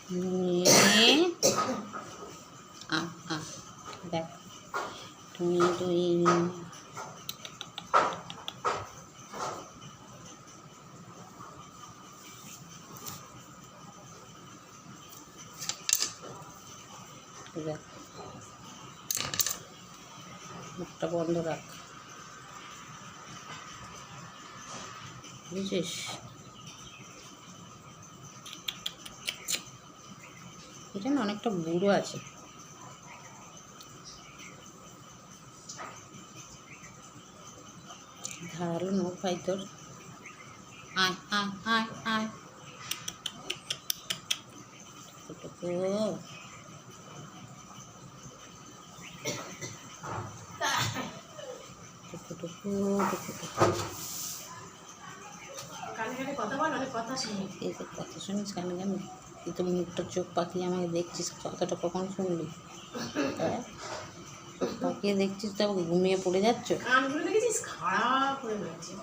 নিয়ে দেখ টুই টুই দেখ মুখটা বন্ধ রাখ, বুঝিস? এটা না অনেকটা বুড়ো আছে। ধারালো নখ ভাই তোর। আয় আয় আয় আয় টুকু টুকু টুকু কথা শুনিস কানে কানে? তুই তো মুখটা চোখ পাকিয়ে আমাকে দেখছিস, কথাটা কখন শুনলি? হ্যাঁ, চোখ পাকিয়ে দেখছিস তো ঘুমিয়ে পড়ে যাচ্ছ।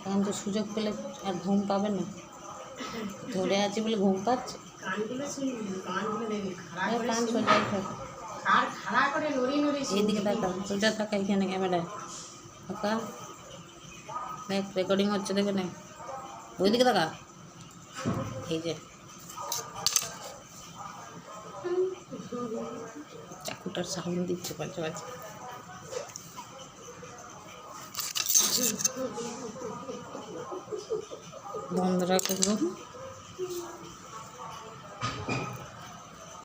এখন তো সুযোগ পেলে আর ঘুম পাবে না, ধরে আছে বলে ঘুম পাচ্ছে। কান সোজাই থাকে, এইদিকে থাকা, সোজা থাকা, এখানে ক্যামেরায় থাকা। দেখ রেকর্ডিং হচ্ছে, দেখে নে, ওইদিকে থাকা। এই যে চাকুটার সাউন্ড দিচ্ছে মাঝে মাঝে। বন্ধ রাখো।